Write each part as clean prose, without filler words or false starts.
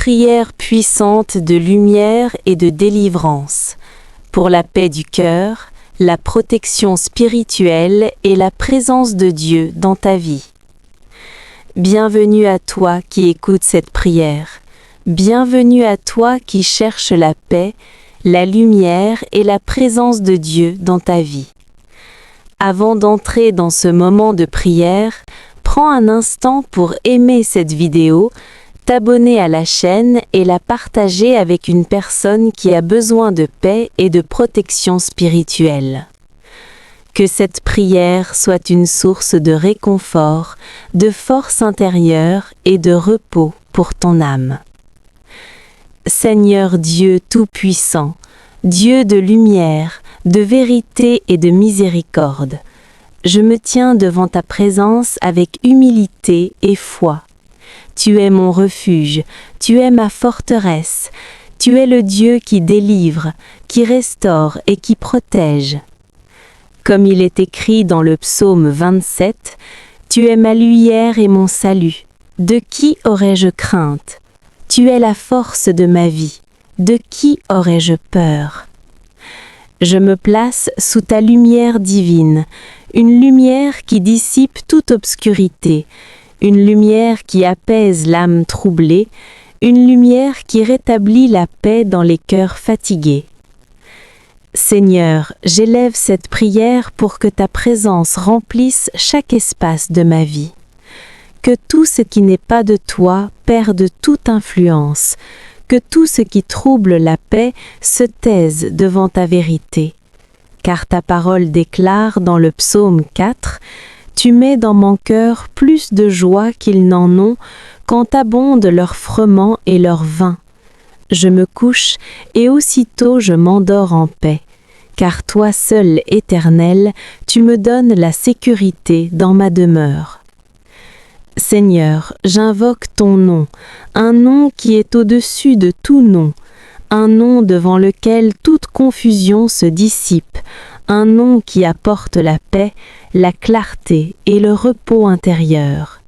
Prière puissante de lumière et de délivrance, pour la paix du cœur, la protection spirituelle et la présence de Dieu dans ta vie. Bienvenue à toi qui écoutes cette prière. Bienvenue à toi qui cherches la paix, la lumière et la présence de Dieu dans ta vie. Avant d'entrer dans ce moment de prière, prends un instant pour aimer cette vidéo, t'abonner à la chaîne et la partager avec une personne qui a besoin de paix et de protection spirituelle. Que cette prière soit une source de réconfort, de force intérieure et de repos pour ton âme. Seigneur Dieu Tout-Puissant, Dieu de lumière, de vérité et de miséricorde, je me tiens devant ta présence avec humilité et foi. Tu es mon refuge, tu es ma forteresse, tu es le Dieu qui délivre, qui restaure et qui protège. Comme il est écrit dans le psaume 27, tu es ma lumière et mon salut. De qui aurais-je crainte? Tu es la force de ma vie. De qui aurais-je peur? Je me place sous ta lumière divine, une lumière qui dissipe toute obscurité, une lumière qui apaise l'âme troublée, une lumière qui rétablit la paix dans les cœurs fatigués. Seigneur, j'élève cette prière pour que ta présence remplisse chaque espace de ma vie. Que tout ce qui n'est pas de toi perde toute influence, que tout ce qui trouble la paix se taise devant ta vérité. Car ta parole déclare dans le psaume 4, « Tu mets dans mon cœur plus de joie qu'ils n'en ont quand abondent leurs froment et leur vin. Je me couche et aussitôt je m'endors en paix, car toi seul, Éternel, tu me donnes la sécurité dans ma demeure. » Seigneur, j'invoque ton nom, un nom qui est au-dessus de tout nom, un nom devant lequel toute confusion se dissipe, un nom qui apporte la paix, la clarté et le repos intérieur.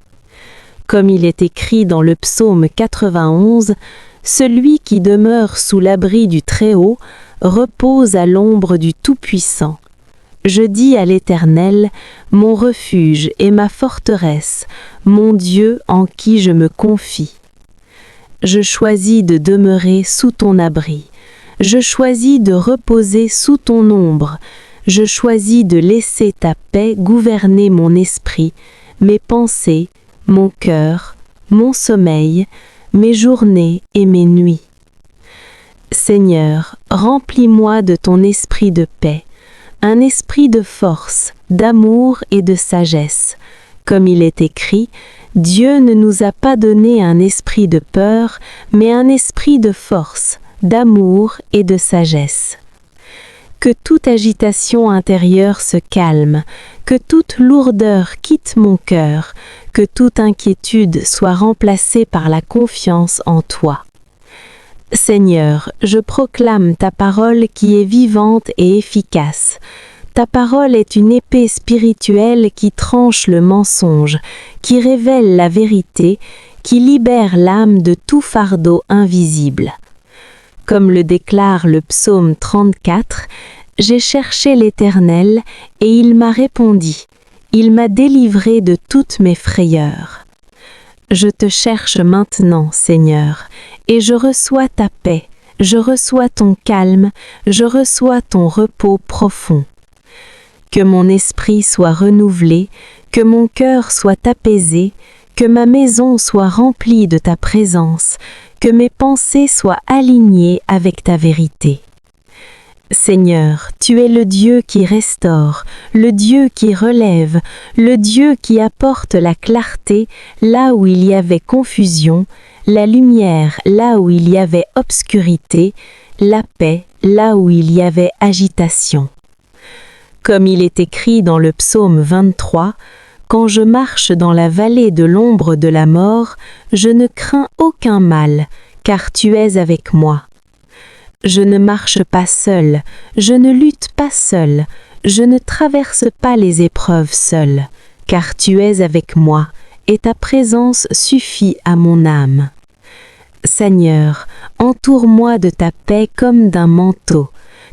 Comme il est écrit dans le psaume 91, « Celui qui demeure sous l'abri du Très-Haut repose à l'ombre du Tout-Puissant. Je dis à l'Éternel, mon refuge et ma forteresse, mon Dieu en qui je me confie. Je choisis de demeurer sous ton abri. Je choisis de reposer sous ton ombre. Je choisis de laisser ta paix gouverner mon esprit, mes pensées, mon cœur, mon sommeil, mes journées et mes nuits. Seigneur, remplis-moi de ton esprit de paix, un esprit de force, d'amour et de sagesse. Comme il est écrit, Dieu ne nous a pas donné un esprit de peur, mais un esprit de force, d'amour et de sagesse. Que toute agitation intérieure se calme, que toute lourdeur quitte mon cœur, que toute inquiétude soit remplacée par la confiance en toi. Seigneur, je proclame ta parole qui est vivante et efficace. Ta parole est une épée spirituelle qui tranche le mensonge, qui révèle la vérité, qui libère l'âme de tout fardeau invisible. Comme le déclare le psaume 34, « J'ai cherché l'Éternel et il m'a répondu, il m'a délivré de toutes mes frayeurs. » Je te cherche maintenant, Seigneur, et je reçois ta paix, je reçois ton calme, je reçois ton repos profond. Que mon esprit soit renouvelé, que mon cœur soit apaisé, que ma maison soit remplie de ta présence, que mes pensées soient alignées avec ta vérité. Seigneur, tu es le Dieu qui restaure, le Dieu qui relève, le Dieu qui apporte la clarté là où il y avait confusion, la lumière là où il y avait obscurité, la paix là où il y avait agitation. Comme il est écrit dans le psaume 23, « Quand je marche dans la vallée de l'ombre de la mort, je ne crains aucun mal, car tu es avec moi. Je ne marche pas seul, je ne lutte pas seul, je ne traverse pas les épreuves seul, car tu es avec moi, et ta présence suffit à mon âme. Seigneur, entoure-moi de ta paix comme d'un manteau,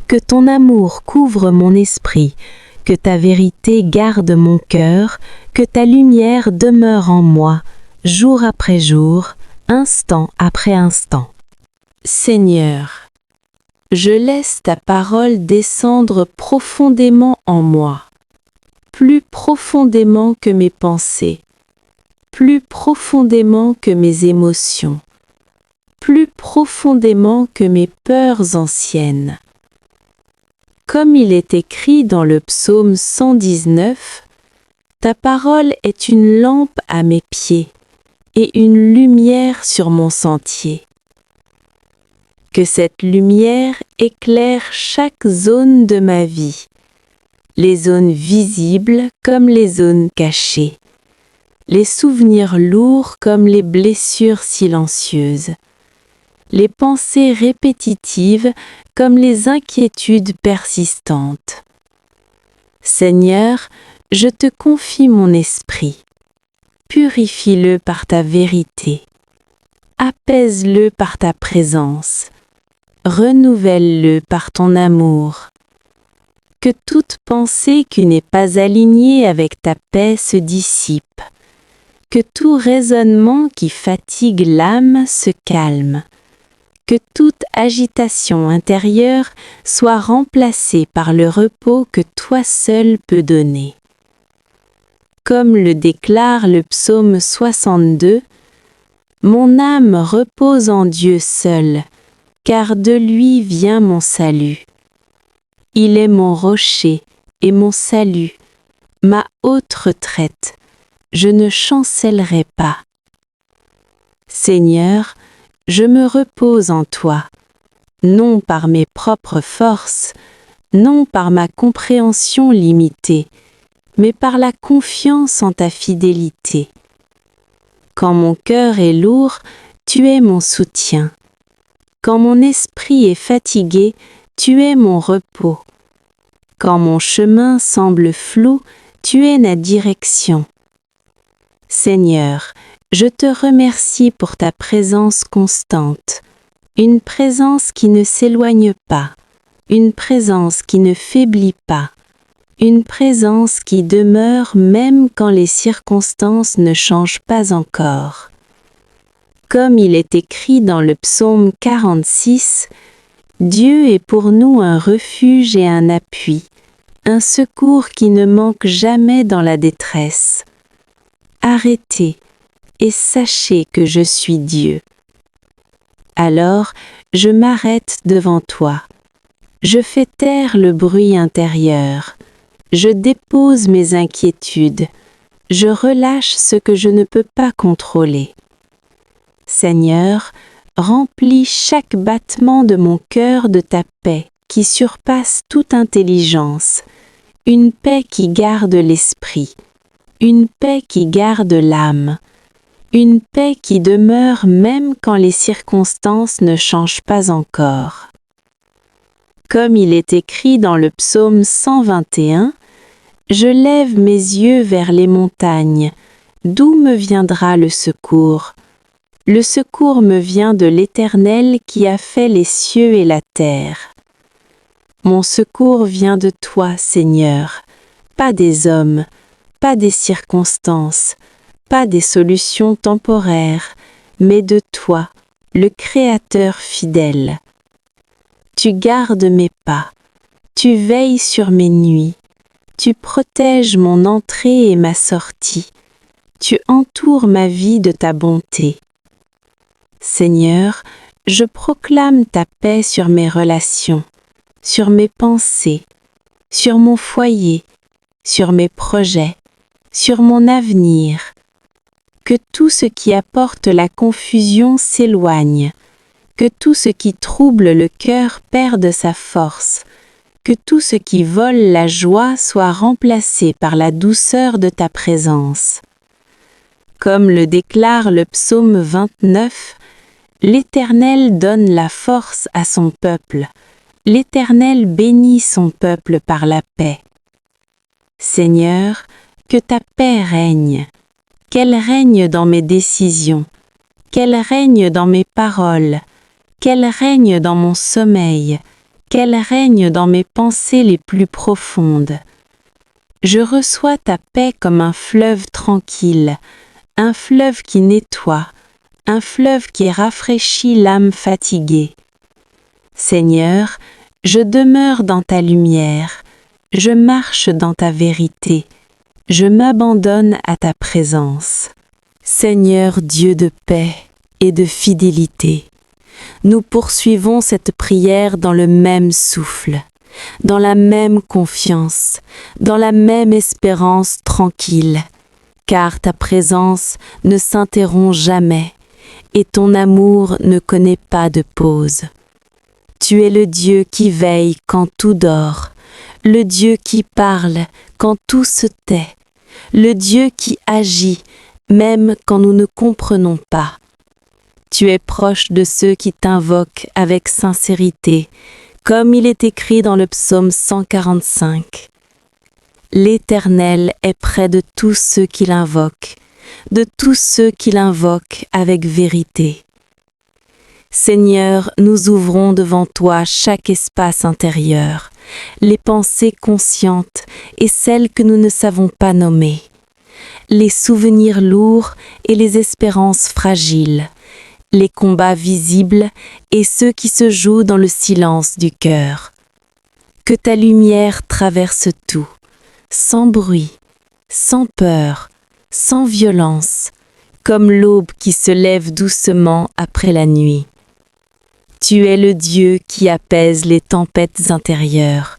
que ton amour couvre mon esprit, que ta vérité garde mon cœur, que ta lumière demeure en moi, jour après jour, instant après instant. Seigneur, je laisse ta parole descendre profondément en moi, plus profondément que mes pensées, plus profondément que mes émotions, plus profondément que mes peurs anciennes. Comme il est écrit dans le psaume 119, ta parole est une lampe à mes pieds et une lumière sur mon sentier. Que cette lumière éclaire chaque zone de ma vie, les zones visibles comme les zones cachées, les souvenirs lourds comme les blessures silencieuses, les pensées répétitives comme les inquiétudes persistantes. Seigneur, je te confie mon esprit. Purifie-le par ta vérité. Apaise-le par ta présence. Renouvelle-le par ton amour. Que toute pensée qui n'est pas alignée avec ta paix se dissipe. Que tout raisonnement qui fatigue l'âme se calme. Que toute agitation intérieure soit remplacée par le repos que toi seul peux donner. Comme le déclare le psaume 62, « Mon âme repose en Dieu seul, car de lui vient mon salut. Il est mon rocher et mon salut, ma haute retraite, je ne chancellerai pas. Seigneur, je me repose en toi, non par mes propres forces, non par ma compréhension limitée, mais par la confiance en ta fidélité. Quand mon cœur est lourd, tu es mon soutien. Quand mon esprit est fatigué, tu es mon repos. Quand mon chemin semble flou, tu es ma direction. Seigneur, je te remercie pour ta présence constante, une présence qui ne s'éloigne pas, une présence qui ne faiblit pas, une présence qui demeure même quand les circonstances ne changent pas encore. Comme il est écrit dans le psaume 46, Dieu est pour nous un refuge et un appui, un secours qui ne manque jamais dans la détresse. Arrêtez et sachez que je suis Dieu. Alors, je m'arrête devant toi. Je fais taire le bruit intérieur. Je dépose mes inquiétudes. Je relâche ce que je ne peux pas contrôler. Seigneur, remplis chaque battement de mon cœur de ta paix qui surpasse toute intelligence, une paix qui garde l'esprit, une paix qui garde l'âme, une paix qui demeure même quand les circonstances ne changent pas encore. Comme il est écrit dans le psaume 121, « Je lève mes yeux vers les montagnes, d'où me viendra le secours ? Le secours me vient de l'Éternel qui a fait les cieux et la terre. Mon secours vient de toi, Seigneur, pas des hommes, pas des circonstances, pas des solutions temporaires, mais de toi, le Créateur fidèle. Tu gardes mes pas, tu veilles sur mes nuits, tu protèges mon entrée et ma sortie, tu entoures ma vie de ta bonté. Seigneur, je proclame ta paix sur mes relations, sur mes pensées, sur mon foyer, sur mes projets, sur mon avenir. Que tout ce qui apporte la confusion s'éloigne, que tout ce qui trouble le cœur perde sa force, que tout ce qui vole la joie soit remplacé par la douceur de ta présence. Comme le déclare le psaume 29, l'Éternel donne la force à son peuple, l'Éternel bénit son peuple par la paix. Seigneur, que ta paix règne, qu'elle règne dans mes décisions, qu'elle règne dans mes paroles, qu'elle règne dans mon sommeil, qu'elle règne dans mes pensées les plus profondes. Je reçois ta paix comme un fleuve tranquille, un fleuve qui nettoie, un fleuve qui rafraîchit l'âme fatiguée. Seigneur, je demeure dans ta lumière, je marche dans ta vérité, je m'abandonne à ta présence. Seigneur Dieu de paix et de fidélité, nous poursuivons cette prière dans le même souffle, dans la même confiance, dans la même espérance tranquille, car ta présence ne s'interrompt jamais et ton amour ne connaît pas de pause. Tu es le Dieu qui veille quand tout dort, le Dieu qui parle quand tout se tait, le Dieu qui agit même quand nous ne comprenons pas. Tu es proche de ceux qui t'invoquent avec sincérité, comme il est écrit dans le psaume 145. L'Éternel est près de tous ceux qui l'invoquent, de tous ceux qui l'invoquent avec vérité. Seigneur, nous ouvrons devant toi chaque espace intérieur, les pensées conscientes et celles que nous ne savons pas nommer, les souvenirs lourds et les espérances fragiles, les combats visibles et ceux qui se jouent dans le silence du cœur. Que ta lumière traverse tout, sans bruit, sans peur, sans violence, comme l'aube qui se lève doucement après la nuit. Tu es le Dieu qui apaise les tempêtes intérieures,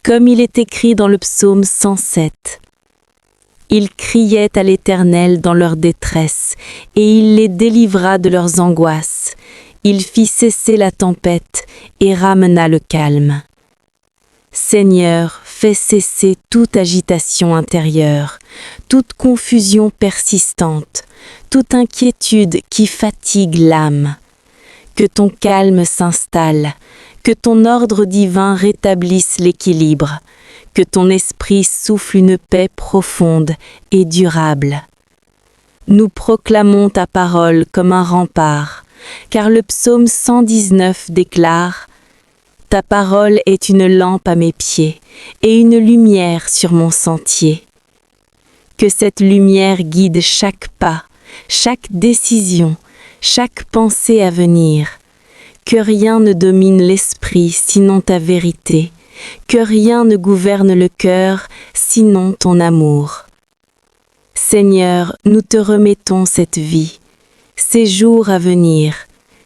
comme il est écrit dans le psaume 107. Ils criaient à l'Éternel dans leur détresse, et il les délivra de leurs angoisses. Il fit cesser la tempête et ramena le calme. Seigneur, fais cesser toute agitation intérieure, toute confusion persistante, toute inquiétude qui fatigue l'âme. Que ton calme s'installe, que ton ordre divin rétablisse l'équilibre, que ton esprit souffle une paix profonde et durable. Nous proclamons ta parole comme un rempart, car le psaume 119 déclare « Ta parole est une lampe à mes pieds et une lumière sur mon sentier. » Que cette lumière guide chaque pas, chaque décision, chaque pensée à venir. Que rien ne domine l'esprit sinon ta vérité, que rien ne gouverne le cœur sinon ton amour. Seigneur, nous te remettons cette vie, ces jours à venir,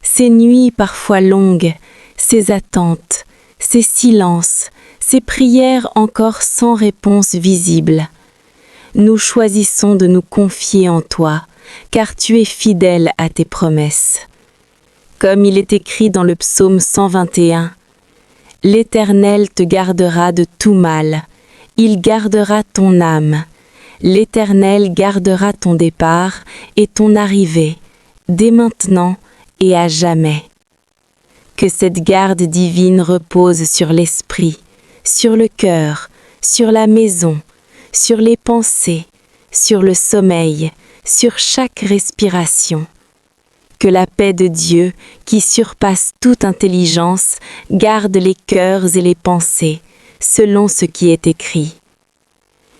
ces nuits parfois longues, ces attentes, ces silences, ces prières encore sans réponse visible. Nous choisissons de nous confier en toi, car tu es fidèle à tes promesses. Comme il est écrit dans le psaume 121, « L'Éternel te gardera de tout mal, il gardera ton âme. L'Éternel gardera ton départ et ton arrivée, dès maintenant et à jamais. » Que cette garde divine repose sur l'esprit, sur le cœur, sur la maison, sur les pensées, sur le sommeil, sur chaque respiration. Que la paix de Dieu, qui surpasse toute intelligence, garde les cœurs et les pensées, selon ce qui est écrit.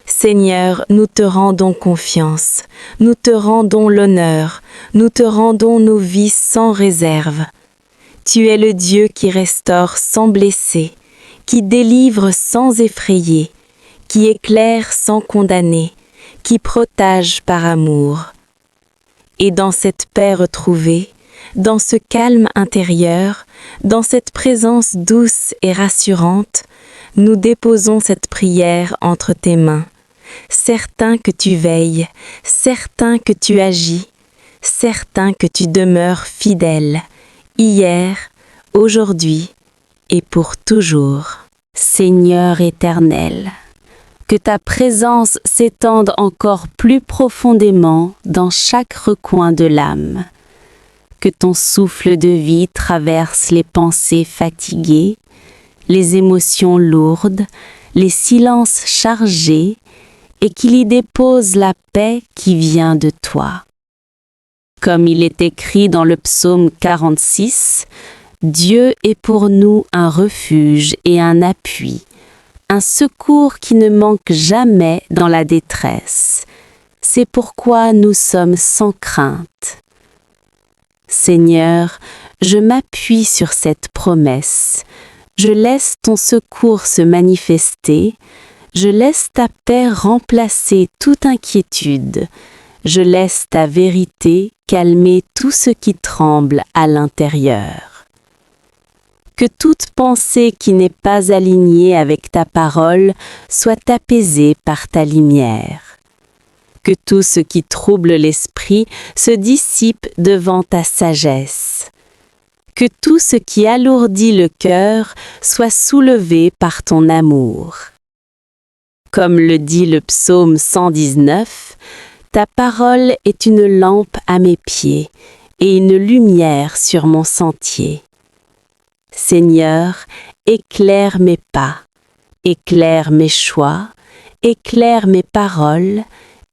Seigneur, nous te rendons confiance, nous te rendons l'honneur, nous te rendons nos vies sans réserve. Tu es le Dieu qui restaure sans blesser, qui délivre sans effrayer, qui éclaire sans condamner, qui protège par amour. Et dans cette paix retrouvée, dans ce calme intérieur, dans cette présence douce et rassurante, nous déposons cette prière entre tes mains, certains que tu veilles, certains que tu agis, certains que tu demeures fidèle, hier, aujourd'hui et pour toujours. Seigneur éternel, que ta présence s'étende encore plus profondément dans chaque recoin de l'âme. Que ton souffle de vie traverse les pensées fatiguées, les émotions lourdes, les silences chargés, et qu'il y dépose la paix qui vient de toi. Comme il est écrit dans le psaume 46, Dieu est pour nous un refuge et un appui, un secours qui ne manque jamais dans la détresse. C'est pourquoi nous sommes sans crainte. Seigneur, je m'appuie sur cette promesse. Je laisse ton secours se manifester. Je laisse ta paix remplacer toute inquiétude. Je laisse ta vérité calmer tout ce qui tremble à l'intérieur. Que toute pensée qui n'est pas alignée avec ta parole soit apaisée par ta lumière. Que tout ce qui trouble l'esprit se dissipe devant ta sagesse. Que tout ce qui alourdit le cœur soit soulevé par ton amour. Comme le dit le psaume 119, ta parole est une lampe à mes pieds et une lumière sur mon sentier. Seigneur, éclaire mes pas, éclaire mes choix, éclaire mes paroles,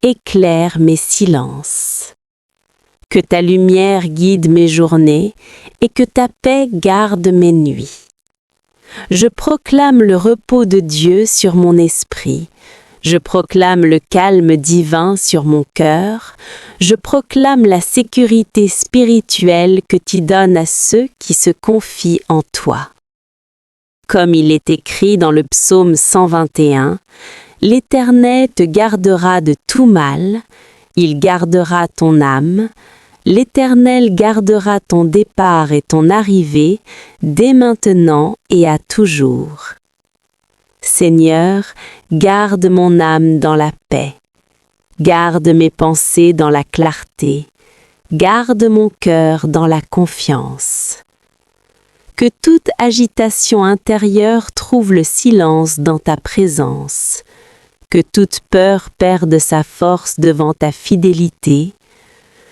éclaire mes silences. Que ta lumière guide mes journées et que ta paix garde mes nuits. Je proclame le repos de Dieu sur mon esprit. Je proclame le calme divin sur mon cœur. Je proclame la sécurité spirituelle que tu donnes à ceux qui se confient en toi. Comme il est écrit dans le psaume 121, l'Éternel te gardera de tout mal, il gardera ton âme, l'Éternel gardera ton départ et ton arrivée, dès maintenant et à toujours. Seigneur, garde mon âme dans la paix, garde mes pensées dans la clarté, garde mon cœur dans la confiance. Que toute agitation intérieure trouve le silence dans ta présence, que toute peur perde sa force devant ta fidélité,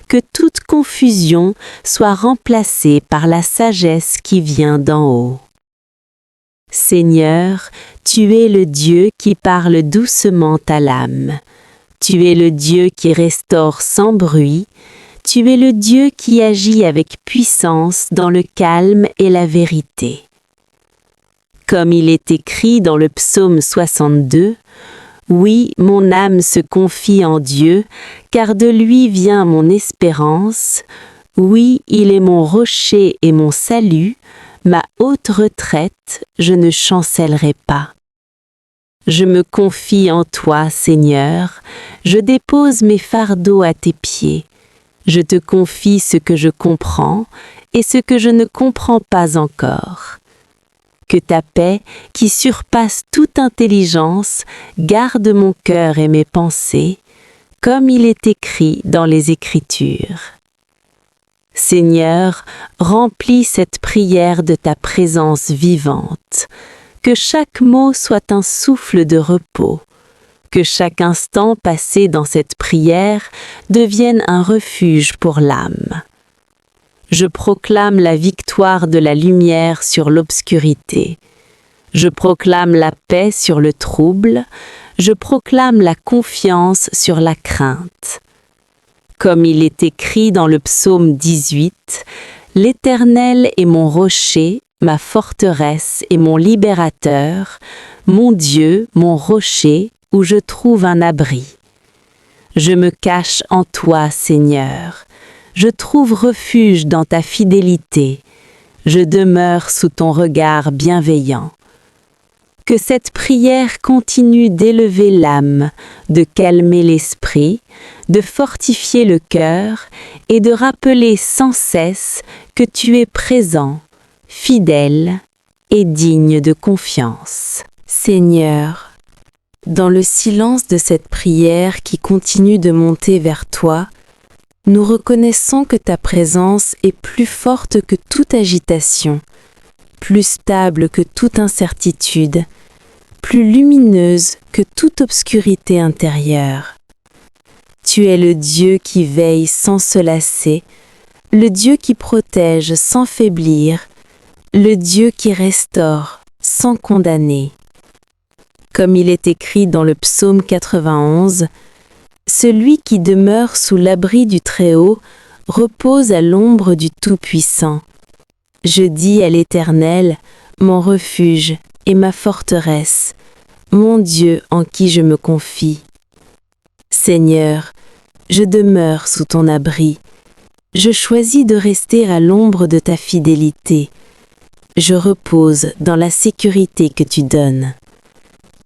que toute confusion soit remplacée par la sagesse qui vient d'en haut. Seigneur, tu es le Dieu qui parle doucement à l'âme. Tu es le Dieu qui restaure sans bruit. Tu es le Dieu qui agit avec puissance dans le calme et la vérité. Comme il est écrit dans le psaume 62, « Oui, mon âme se confie en Dieu, car de lui vient mon espérance. Oui, il est mon rocher et mon salut, ma haute retraite, je ne chancellerai pas. Je me confie en toi, Seigneur, je dépose mes fardeaux à tes pieds. Je te confie ce que je comprends et ce que je ne comprends pas encore. Que ta paix, qui surpasse toute intelligence, garde mon cœur et mes pensées, comme il est écrit dans les Écritures. Seigneur, remplis cette prière de ta présence vivante. Que chaque mot soit un souffle de repos. Que chaque instant passé dans cette prière devienne un refuge pour l'âme. Je proclame la victoire de la lumière sur l'obscurité. Je proclame la paix sur le trouble. Je proclame la confiance sur la crainte. Comme il est écrit dans le psaume 18, « L'Éternel est mon rocher, ma forteresse et mon libérateur, mon Dieu, mon rocher, où je trouve un abri. Je me cache en toi, Seigneur. Je trouve refuge dans ta fidélité. Je demeure sous ton regard bienveillant. » Que cette prière continue d'élever l'âme, de calmer l'esprit, de fortifier le cœur et de rappeler sans cesse que tu es présent, fidèle et digne de confiance. Seigneur, dans le silence de cette prière qui continue de monter vers toi, nous reconnaissons que ta présence est plus forte que toute agitation, plus stable que toute incertitude, plus lumineuse que toute obscurité intérieure. Tu es le Dieu qui veille sans se lasser, le Dieu qui protège sans faiblir, le Dieu qui restaure sans condamner. Comme il est écrit dans le psaume 91, « Celui qui demeure sous l'abri du Très-Haut repose à l'ombre du Tout-Puissant. Je dis à l'Éternel, mon refuge et ma forteresse, mon Dieu en qui je me confie. Seigneur, je demeure sous ton abri. Je choisis de rester à l'ombre de ta fidélité. Je repose dans la sécurité que tu donnes.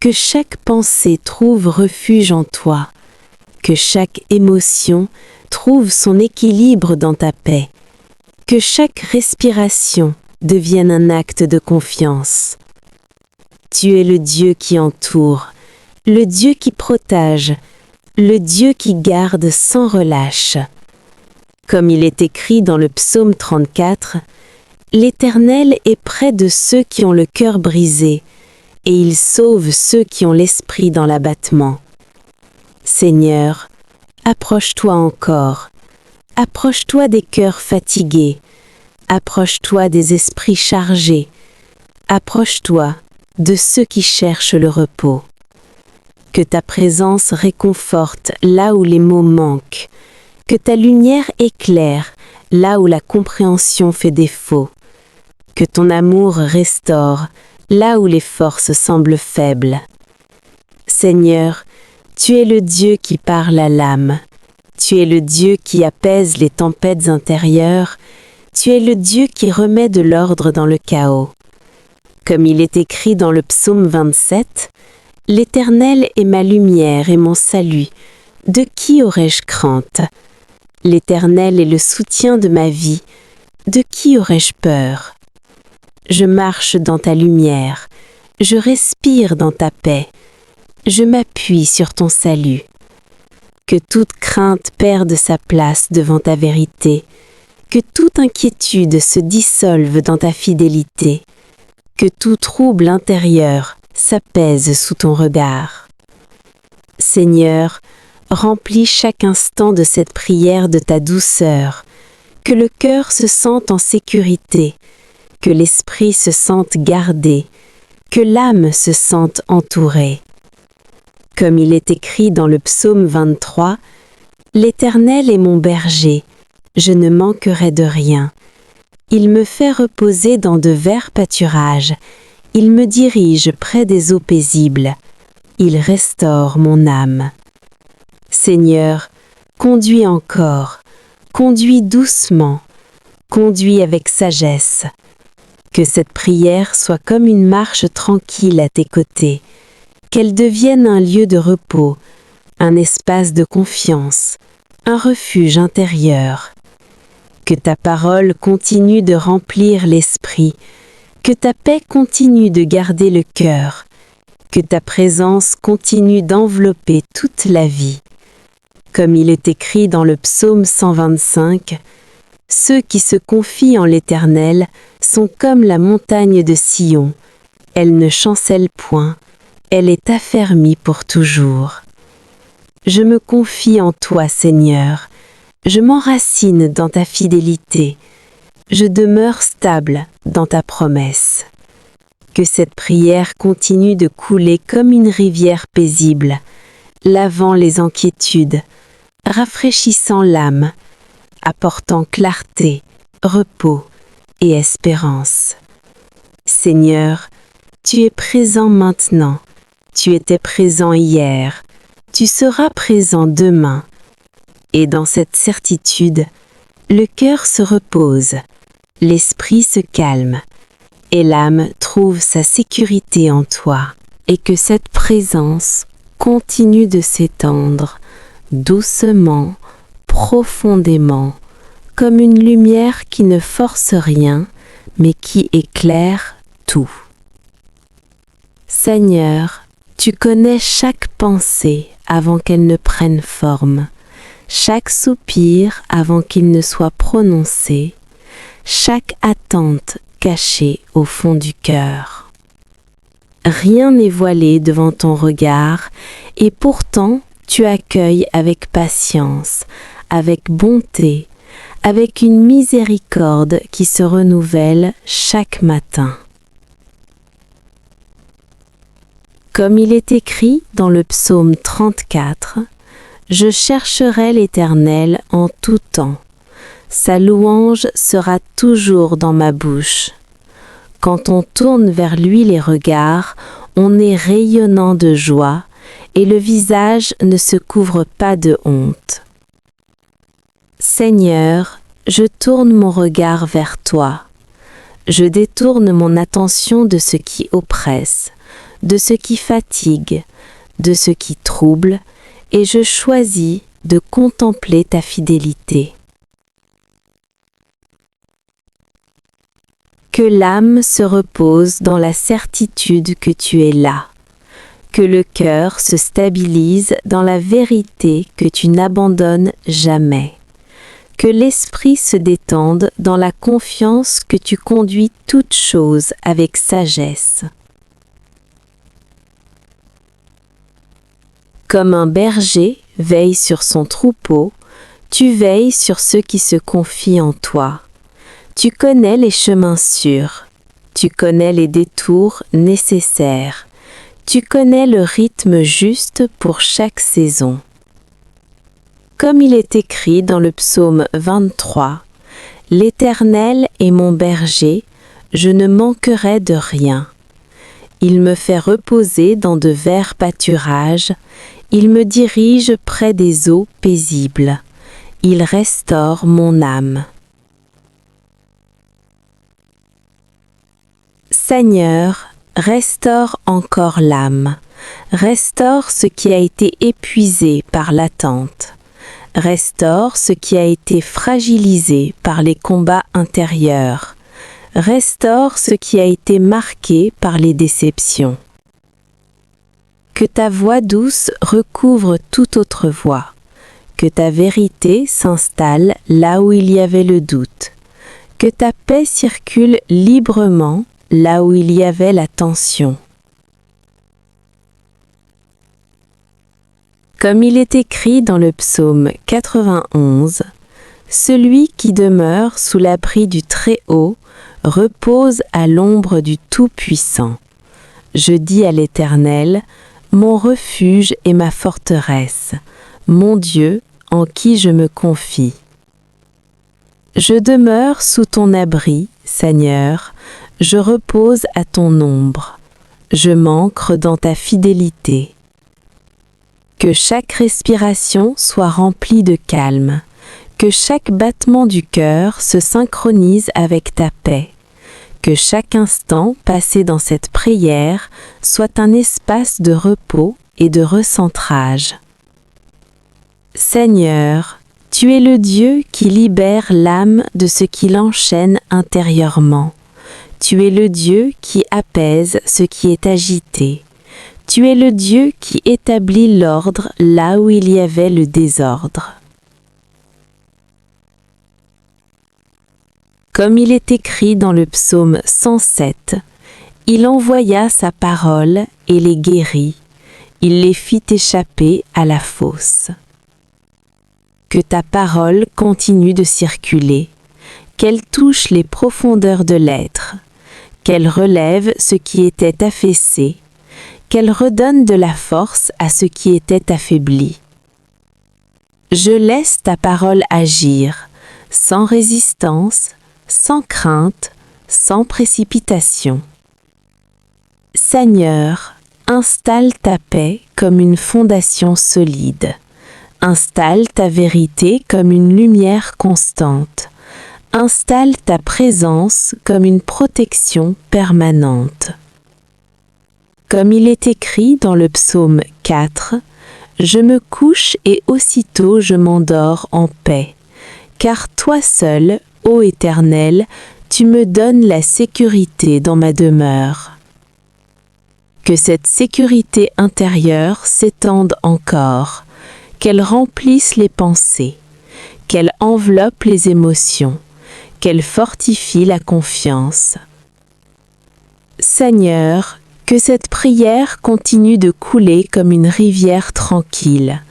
Que chaque pensée trouve refuge en toi. Que chaque émotion trouve son équilibre dans ta paix. Que chaque respiration devienne un acte de confiance. Tu es le Dieu qui entoure, le Dieu qui protège, le Dieu qui garde sans relâche. Comme il est écrit dans le psaume 34, l'Éternel est près de ceux qui ont le cœur brisé, et il sauve ceux qui ont l'esprit dans l'abattement. Seigneur, approche-toi encore, approche-toi des cœurs fatigués, approche-toi des esprits chargés, approche-toi de ceux qui cherchent le repos. Que ta présence réconforte là où les mots manquent, que ta lumière éclaire là où la compréhension fait défaut, que ton amour restaure là où les forces semblent faibles. Seigneur, tu es le Dieu qui parle à l'âme, tu es le Dieu qui apaise les tempêtes intérieures, tu es le Dieu qui remet de l'ordre dans le chaos. Comme il est écrit dans le psaume 27, « L'Éternel est ma lumière et mon salut, de qui aurais-je crainte ? L'Éternel est le soutien de ma vie, de qui aurais-je peur ? Je marche dans ta lumière, je respire dans ta paix, je m'appuie sur ton salut. Que toute crainte perde sa place devant ta vérité, que toute inquiétude se dissolve dans ta fidélité, que tout trouble intérieur s'apaise sous ton regard. Seigneur, remplis chaque instant de cette prière de ta douceur, que le cœur se sente en sécurité, que l'esprit se sente gardé, que l'âme se sente entourée. Comme il est écrit dans le psaume 23, « L'Éternel est mon berger, je ne manquerai de rien. Il me fait reposer dans de verts pâturages, il me dirige près des eaux paisibles, il restaure mon âme. » Seigneur, conduis encore, conduis doucement, conduis avec sagesse. Que cette prière soit comme une marche tranquille à tes côtés, qu'elle devienne un lieu de repos, un espace de confiance, un refuge intérieur. Que ta parole continue de remplir l'esprit, que ta paix continue de garder le cœur, que ta présence continue d'envelopper toute la vie. Comme il est écrit dans le psaume 125, « Ceux qui se confient en l'Éternel sont comme la montagne de Sion, elle ne chancelle point, elle est affermie pour toujours. » Je me confie en toi, Seigneur, je m'enracine dans ta fidélité, je demeure stable dans ta promesse. Que cette prière continue de couler comme une rivière paisible, lavant les inquiétudes, rafraîchissant l'âme, apportant clarté, repos et espérance. Seigneur, tu es présent maintenant, tu étais présent hier, tu seras présent demain. Et dans cette certitude, le cœur se repose, l'esprit se calme, et l'âme trouve sa sécurité en toi. Et que cette présence continue de s'étendre, doucement, profondément, comme une lumière qui ne force rien, mais qui éclaire tout. Seigneur, tu connais chaque pensée avant qu'elle ne prenne forme, chaque soupir avant qu'il ne soit prononcé, chaque attente cachée au fond du cœur. Rien n'est voilé devant ton regard, et pourtant tu accueilles avec patience, avec bonté, avec une miséricorde qui se renouvelle chaque matin. Comme il est écrit dans le psaume 34, « Je chercherai l'Éternel en tout temps, Sa louange sera toujours dans ma bouche. Quand on tourne vers lui les regards, on est rayonnant de joie et le visage ne se couvre pas de honte. Seigneur, je tourne mon regard vers toi. Je détourne mon attention de ce qui oppresse, de ce qui fatigue, de ce qui trouble, et je choisis de contempler ta fidélité. Que l'âme se repose dans la certitude que tu es là, que le cœur se stabilise dans la vérité que tu n'abandonnes jamais, que l'esprit se détende dans la confiance que tu conduis toutes choses avec sagesse. Comme un berger veille sur son troupeau, tu veilles sur ceux qui se confient en toi. Tu connais les chemins sûrs, tu connais les détours nécessaires, tu connais le rythme juste pour chaque saison. Comme il est écrit dans le psaume 23, « L'Éternel est mon berger, je ne manquerai de rien. Il me fait reposer dans de verts pâturages, il me dirige près des eaux paisibles, il restaure mon âme. » Seigneur, restaure encore l'âme, restaure ce qui a été épuisé par l'attente, restaure ce qui a été fragilisé par les combats intérieurs, restaure ce qui a été marqué par les déceptions. Que ta voix douce recouvre toute autre voix, que ta vérité s'installe là où il y avait le doute, que ta paix circule librement là où il y avait la tension. Comme il est écrit dans le psaume 91, « Celui qui demeure sous l'abri du Très-Haut repose à l'ombre du Tout-Puissant. Je dis à l'Éternel, mon refuge et ma forteresse, mon Dieu en qui je me confie. Je demeure sous ton abri, Seigneur, je repose à ton ombre, je m'ancre dans ta fidélité. Que chaque respiration soit remplie de calme, que chaque battement du cœur se synchronise avec ta paix, que chaque instant passé dans cette prière soit un espace de repos et de recentrage. Seigneur, tu es le Dieu qui libère l'âme de ce qui l'enchaîne intérieurement. Tu es le Dieu qui apaise ce qui est agité. Tu es le Dieu qui établit l'ordre là où il y avait le désordre. Comme il est écrit dans le psaume 107, « Il envoya sa parole et les guérit, il les fit échapper à la fosse. » Que ta parole continue de circuler, qu'elle touche les profondeurs de l'être, qu'elle relève ce qui était affaissé, qu'elle redonne de la force à ce qui était affaibli. Je laisse ta parole agir, sans résistance, sans crainte, sans précipitation. Seigneur, installe ta paix comme une fondation solide. Installe ta vérité comme une lumière constante. Installe ta présence comme une protection permanente. Comme il est écrit dans le psaume 4, « Je me couche et aussitôt je m'endors en paix, car toi seul, ô Éternel, tu me donnes la sécurité dans ma demeure. » Que cette sécurité intérieure s'étende encore, qu'elle remplisse les pensées, qu'elle enveloppe les émotions, qu'elle fortifie la confiance. Seigneur, que cette prière continue de couler comme une rivière tranquille,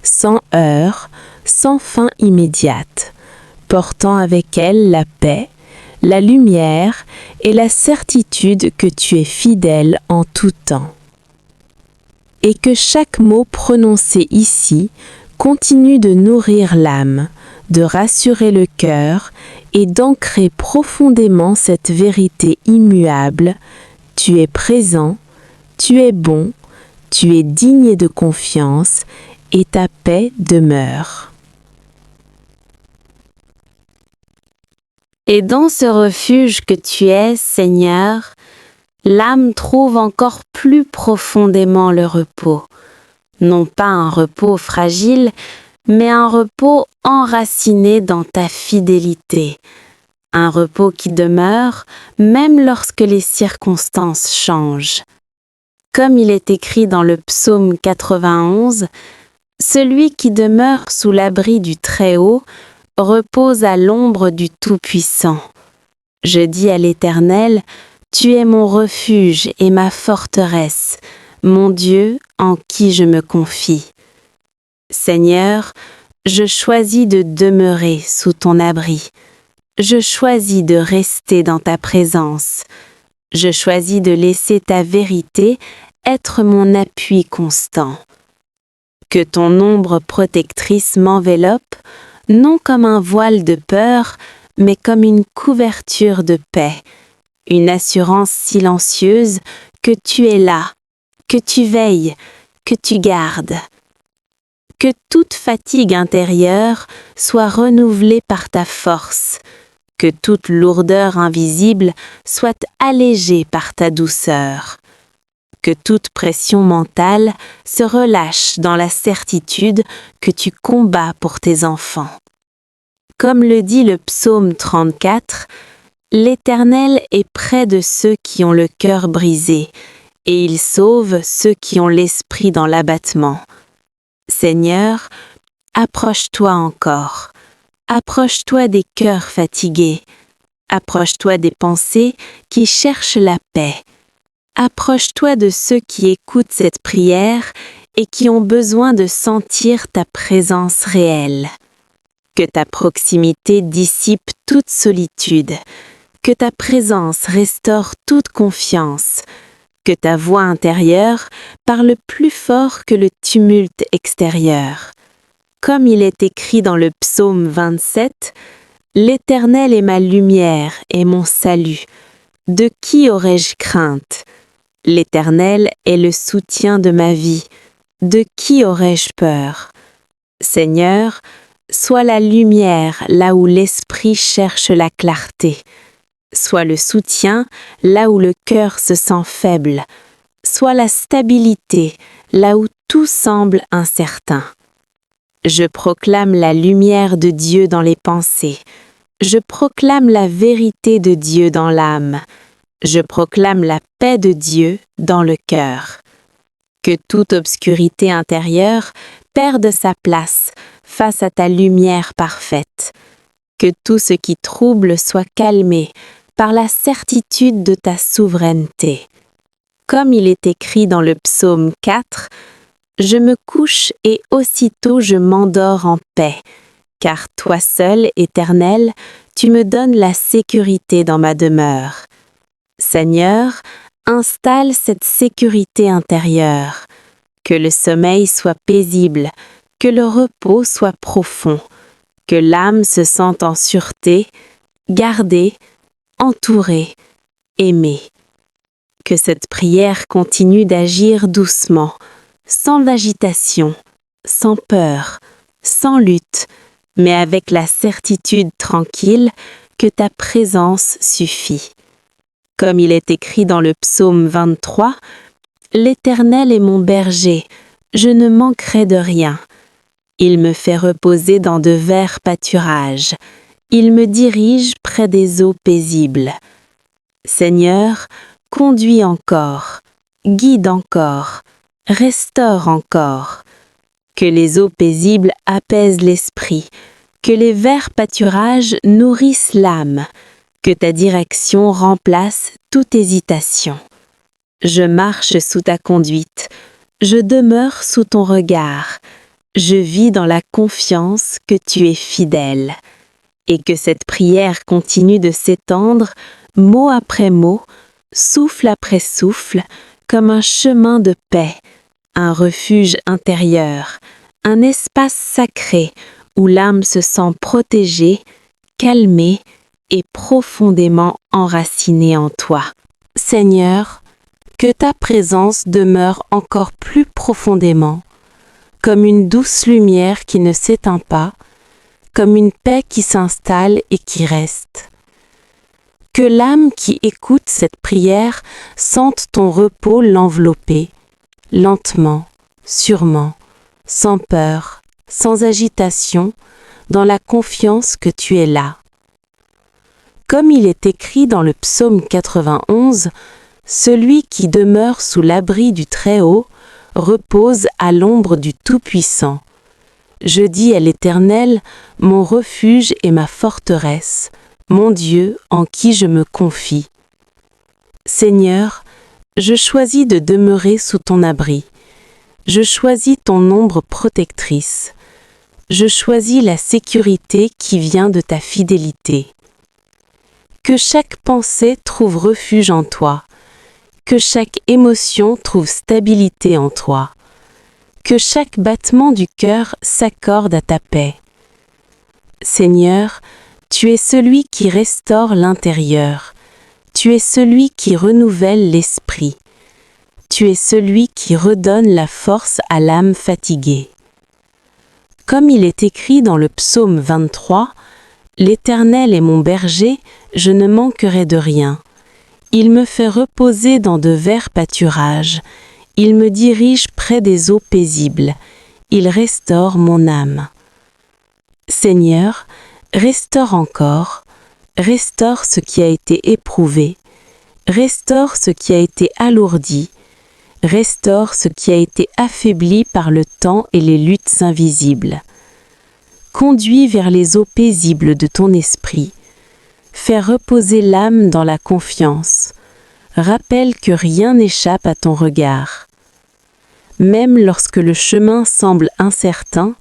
sans heurts, sans fin immédiate, portant avec elle la paix, la lumière et la certitude que tu es fidèle en tout temps. Et que chaque mot prononcé ici continue de nourrir l'âme, de rassurer le cœur et d'ancrer profondément cette vérité immuable. Tu es présent, tu es bon, tu es digne de confiance et ta paix demeure. Et dans ce refuge que tu es, Seigneur, l'âme trouve encore plus profondément le repos. Non pas un repos fragile, mais un repos enraciné dans ta fidélité. Un repos qui demeure même lorsque les circonstances changent. Comme il est écrit dans le psaume 91, « Celui qui demeure sous l'abri du Très-Haut repose à l'ombre du Tout-Puissant. Je dis à l'Éternel, tu es mon refuge et ma forteresse, mon Dieu en qui je me confie. Seigneur, je choisis de demeurer sous ton abri. Je choisis de rester dans ta présence. Je choisis de laisser ta vérité être mon appui constant. Que ton ombre protectrice m'enveloppe, non comme un voile de peur, mais comme une couverture de paix, une assurance silencieuse que tu es là, que tu veilles, que tu gardes. Que toute fatigue intérieure soit renouvelée par ta force, que toute lourdeur invisible soit allégée par ta douceur, que toute pression mentale se relâche dans la certitude que tu combats pour tes enfants. Comme le dit le psaume 34, l'Éternel est près de ceux qui ont le cœur brisé, et il sauve ceux qui ont l'esprit dans l'abattement. Seigneur, approche-toi encore, approche-toi des cœurs fatigués, approche-toi des pensées qui cherchent la paix, approche-toi de ceux qui écoutent cette prière et qui ont besoin de sentir ta présence réelle. Que ta proximité dissipe toute solitude, que ta présence restaure toute confiance, que ta voix intérieure parle plus fort que le tumulte extérieur. Comme il est écrit dans le psaume 27, « L'Éternel est ma lumière et mon salut. De qui aurais-je crainte? L'Éternel est le soutien de ma vie. De qui aurais-je peur? Seigneur, sois la lumière là où l'esprit cherche la clarté. Sois le soutien là où le cœur se sent faible. Sois la stabilité là où tout semble incertain. Je proclame la lumière de Dieu dans les pensées. Je proclame la vérité de Dieu dans l'âme. Je proclame la paix de Dieu dans le cœur. Que toute obscurité intérieure perde sa place face à ta lumière parfaite. Que tout ce qui trouble soit calmé par la certitude de ta souveraineté. Comme il est écrit dans le psaume 4, « Je me couche et aussitôt je m'endors en paix, car toi seul, Éternel, tu me donnes la sécurité dans ma demeure. » Seigneur, installe cette sécurité intérieure, que le sommeil soit paisible, que le repos soit profond, que l'âme se sente en sûreté, gardée, entourée, aimée. Que cette prière continue d'agir doucement, sans agitation, sans peur, sans lutte, mais avec la certitude tranquille que ta présence suffit. Comme il est écrit dans le psaume 23, « L'Éternel est mon berger, je ne manquerai de rien. Il me fait reposer dans de verts pâturages. Il me dirige près des eaux paisibles. Seigneur, conduis encore, guide encore, restaure encore. Que les eaux paisibles apaisent l'esprit, que les verts pâturages nourrissent l'âme, que ta direction remplace toute hésitation. Je marche sous ta conduite, je demeure sous ton regard, je vis dans la confiance que tu es fidèle. Et que cette prière continue de s'étendre, mot après mot, souffle après souffle, comme un chemin de paix, un refuge intérieur, un espace sacré où l'âme se sent protégée, calmée et profondément enracinée en toi. Seigneur, que ta présence demeure encore plus profondément, comme une douce lumière qui ne s'éteint pas, comme une paix qui s'installe et qui reste. Que l'âme qui écoute cette prière sente ton repos l'envelopper, lentement, sûrement, sans peur, sans agitation, dans la confiance que tu es là. Comme il est écrit dans le psaume 91, celui qui demeure sous l'abri du Très-Haut repose à l'ombre du Tout-Puissant. Je dis à l'Éternel, mon refuge et ma forteresse, mon Dieu en qui je me confie. Seigneur, je choisis de demeurer sous ton abri. Je choisis ton ombre protectrice. Je choisis la sécurité qui vient de ta fidélité. Que chaque pensée trouve refuge en toi. Que chaque émotion trouve stabilité en toi. Que chaque battement du cœur s'accorde à ta paix. Seigneur, tu es celui qui restaure l'intérieur. Tu es celui qui renouvelle l'esprit. Tu es celui qui redonne la force à l'âme fatiguée. Comme il est écrit dans le psaume 23, « L'Éternel est mon berger, je ne manquerai de rien. Il me fait reposer dans de verts pâturages. Il me dirige près des eaux paisibles. Il restaure mon âme. » Seigneur, restaure encore, restaure ce qui a été éprouvé, restaure ce qui a été alourdi, restaure ce qui a été affaibli par le temps et les luttes invisibles. Conduis vers les eaux paisibles de ton esprit. Fais reposer l'âme dans la confiance. Rappelle que rien n'échappe à ton regard. Même lorsque le chemin semble incertain,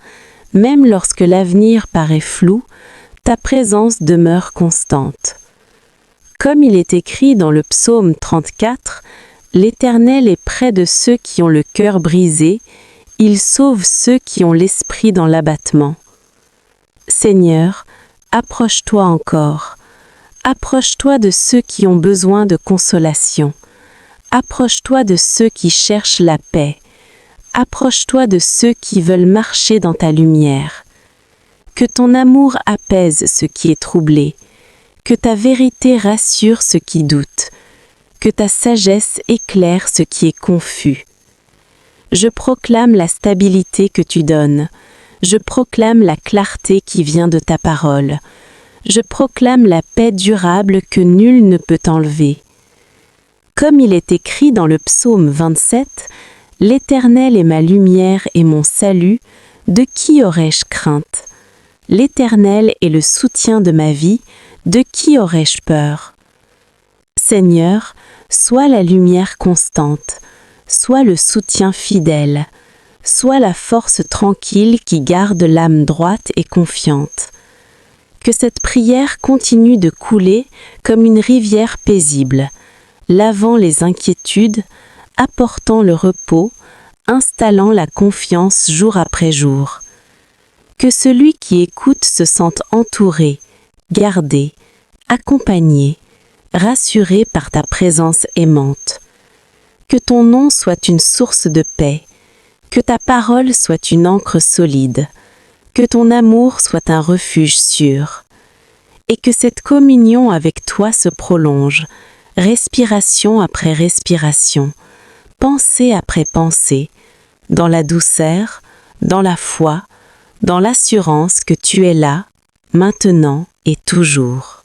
même lorsque l'avenir paraît flou, ta présence demeure constante. Comme il est écrit dans le psaume 34, « L'Éternel est près de ceux qui ont le cœur brisé, il sauve ceux qui ont l'esprit dans l'abattement. » Seigneur, approche-toi encore. Approche-toi de ceux qui ont besoin de consolation. Approche-toi de ceux qui cherchent la paix. Approche-toi de ceux qui veulent marcher dans ta lumière. Que ton amour apaise ce qui est troublé. Que ta vérité rassure ceux qui doutent. Que ta sagesse éclaire ce qui est confus. Je proclame la stabilité que tu donnes. Je proclame la clarté qui vient de ta parole. Je proclame la paix durable que nul ne peut enlever. Comme il est écrit dans le psaume 27, « L'Éternel est ma lumière et mon salut, de qui aurais-je crainte? L'Éternel est le soutien de ma vie, de qui aurais-je peur? » Seigneur, sois la lumière constante, sois le soutien fidèle, sois la force tranquille qui garde l'âme droite et confiante. Que cette prière continue de couler comme une rivière paisible, lavant les inquiétudes, apportant le repos, installant la confiance jour après jour. Que celui qui écoute se sente entouré, gardé, accompagné, rassuré par ta présence aimante. Que ton nom soit une source de paix, que ta parole soit une ancre solide, que ton amour soit un refuge sûr, et que cette communion avec toi se prolonge, respiration après respiration, pensée après pensée, dans la douceur, dans la foi, dans l'assurance que tu es là, maintenant et toujours.